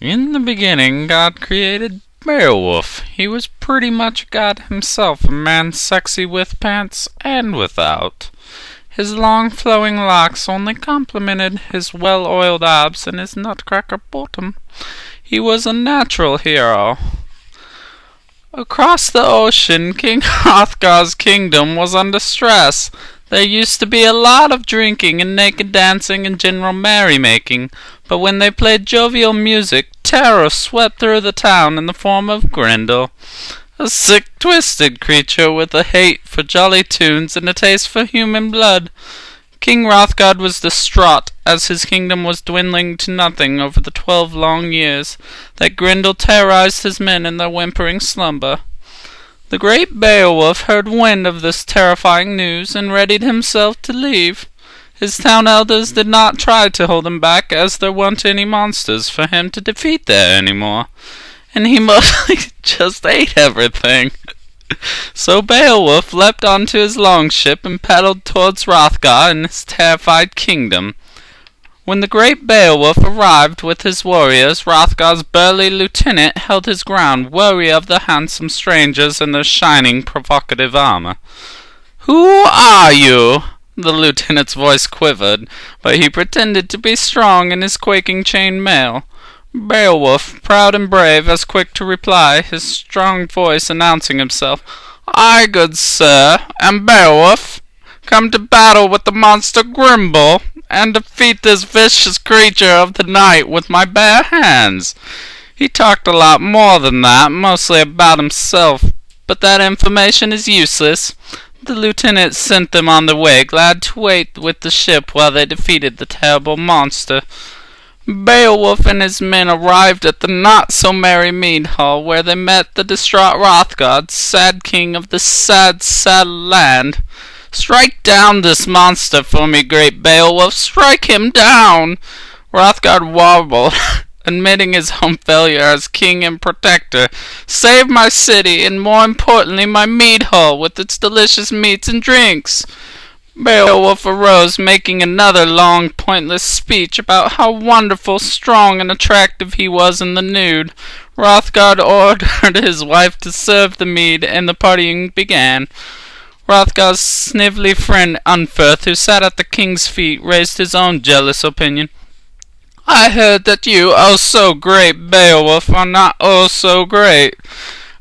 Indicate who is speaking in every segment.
Speaker 1: In the beginning, God created Beowulf. He was pretty much God himself, a man sexy with pants and without. His long flowing locks only complemented his well-oiled abs and his nutcracker bottom. He was a natural hero. Across the ocean, King Hrothgar's kingdom was under stress. There used to be a lot of drinking and naked dancing and general merrymaking, but when they played jovial music, terror swept through the town in the form of Grendel, a sick, twisted creature with a hate for jolly tunes and a taste for human blood. King Hrothgar was distraught as his kingdom was dwindling to nothing over the 12 long years that Grendel terrorized his men in their whimpering slumber. The great Beowulf heard wind of this terrifying news and readied himself to leave. His town elders did not try to hold him back, as there weren't any monsters for him to defeat there anymore, and he mostly just ate everything. So Beowulf leapt onto his longship and paddled towards Hrothgar and his terrified kingdom. When the great Beowulf arrived with his warriors, Hrothgar's burly lieutenant held his ground, wary of the handsome strangers in their shining, provocative armor. "Who are you?" The lieutenant's voice quivered, but he pretended to be strong in his quaking chain mail. Beowulf, proud and brave, as quick to reply, his strong voice announcing himself. "I, good sir, am Beowulf, come to battle with the monster Grimble, and defeat this vicious creature of the night with my bare hands." He talked a lot more than that, mostly about himself, but that information is useless. The lieutenant sent them on their way, glad to wait with the ship while they defeated the terrible monster. Beowulf and his men arrived at the not-so-merry mead hall, where they met the distraught Hrothgar, sad king of the sad, sad land. "Strike down this monster for me, great Beowulf! Strike him down!" Hrothgar warbled, admitting his own failure as king and protector. "Save my city, and more importantly my mead hall, with its delicious meats and drinks." Beowulf arose, making another long, pointless speech about how wonderful, strong, and attractive he was in the nude. Hrothgar ordered his wife to serve the mead, and the partying began. Hrothgar's snivelly friend Unferth, who sat at the king's feet, raised his own jealous opinion. "I heard that you, oh so great Beowulf, are not oh so great.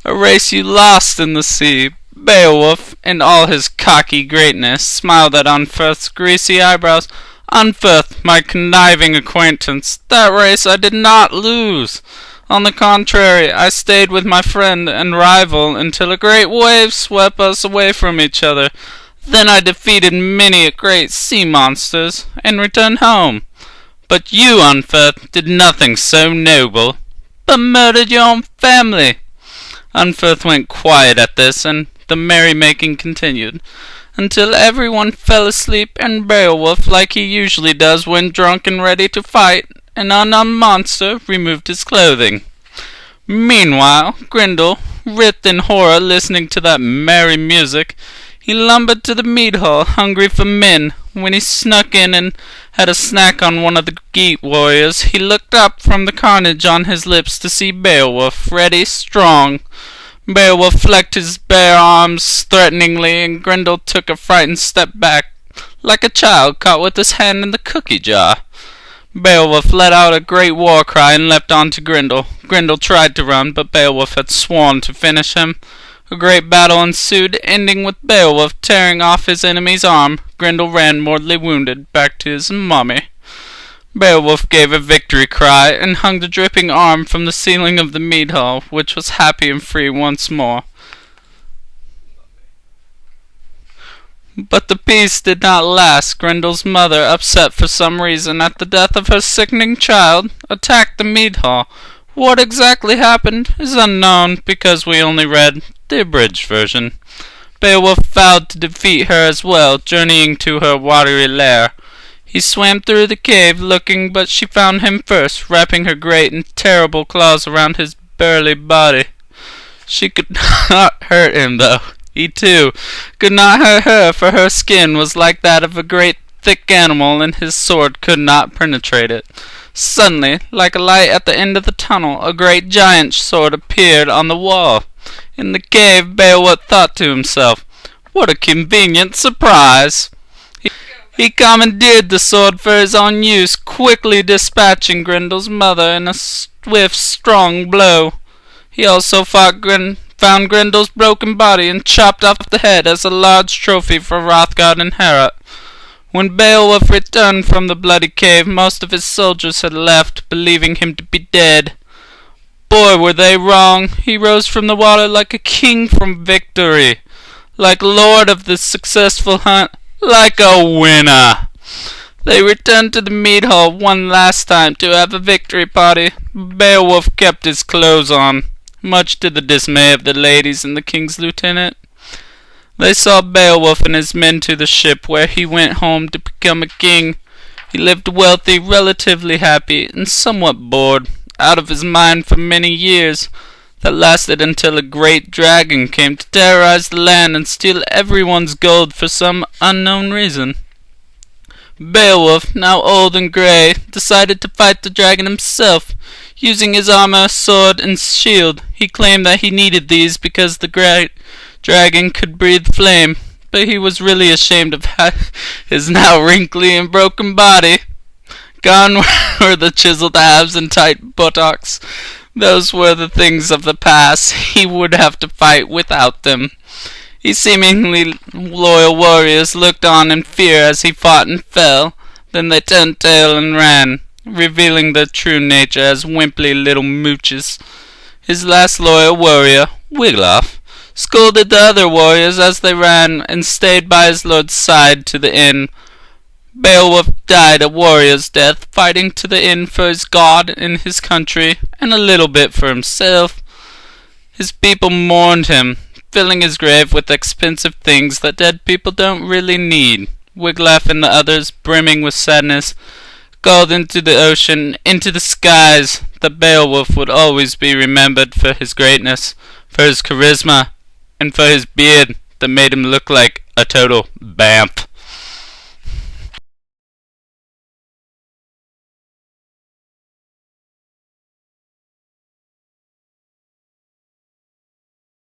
Speaker 1: A race you lost in the sea." Beowulf, in all his cocky greatness, smiled at Unferth's greasy eyebrows. "Unferth, my conniving acquaintance, that race I did not lose. On the contrary, I stayed with my friend and rival until a great wave swept us away from each other. Then I defeated many great sea monsters, and returned home. But you, Unferth, did nothing so noble, but murdered your own family." Unferth went quiet at this, and the merrymaking continued, until everyone fell asleep, and Beowulf, like he usually does when drunk and ready to fight, an unknown monster, removed his clothing. Meanwhile, Grendel, writhed in horror listening to that merry music, he lumbered to the mead hall, hungry for men. When he snuck in and had a snack on one of the Geat warriors, he looked up from the carnage on his lips to see Beowulf, ready, strong. Beowulf flexed his bare arms threateningly, and Grendel took a frightened step back, like a child caught with his hand in the cookie jar. Beowulf let out a great war cry and leapt on to Grendel. Grendel tried to run, but Beowulf had sworn to finish him. A great battle ensued, ending with Beowulf tearing off his enemy's arm. Grendel ran mortally wounded back to his mummy. Beowulf gave a victory cry and hung the dripping arm from the ceiling of the mead hall, which was happy and free once more. But the peace did not last. Grendel's mother, upset for some reason at the death of her sickening child, attacked the mead hall. What exactly happened is unknown, because we only read the abridged version. Beowulf vowed to defeat her as well, journeying to her watery lair. He swam through the cave looking, but she found him first, wrapping her great and terrible claws around his burly body. She could not hurt him, though. He, too, could not hurt her, for her skin was like that of a great thick animal, and his sword could not penetrate it. Suddenly, like a light at the end of the tunnel, a great giant sword appeared on the wall. In the cave, Beowulf thought to himself, "What a convenient surprise!" He commandeered the sword for his own use, quickly dispatching Grendel's mother in a swift, strong blow. He also found Grendel's broken body and chopped off the head as a large trophy for Hrothgar and Hera. When Beowulf returned from the bloody cave, most of his soldiers had left, believing him to be dead. Boy, were they wrong. He rose from the water like a king from victory, like lord of the successful hunt, like a winner. They returned to the mead hall one last time to have a victory party. Beowulf kept his clothes on, much to the dismay of the ladies and the king's lieutenant. They saw Beowulf and his men to the ship, where he went home to become a king. He lived wealthy, relatively happy, and somewhat bored, out of his mind for many years. That lasted until a great dragon came to terrorize the land and steal everyone's gold for some unknown reason. Beowulf, now old and grey, decided to fight the dragon himself. Using his armor, sword, and shield, he claimed that he needed these because the great dragon could breathe flame, but he was really ashamed of his now wrinkly and broken body. Gone were the chiseled abs and tight buttocks. Those were the things of the past. He would have to fight without them. His seemingly loyal warriors looked on in fear as he fought and fell. Then they turned tail and ran, revealing their true nature as wimpy little mooches. His last loyal warrior, Wiglaf, scolded the other warriors as they ran and stayed by his lord's side to the end. Beowulf died a warrior's death, fighting to the end for his god and his country, and a little bit for himself. His people mourned him, filling his grave with expensive things that dead people don't really need. Wiglaf and the others, brimming with sadness, called into the ocean, into the skies, that Beowulf would always be remembered for his greatness, for his charisma, and for his beard that made him look like a total bamf.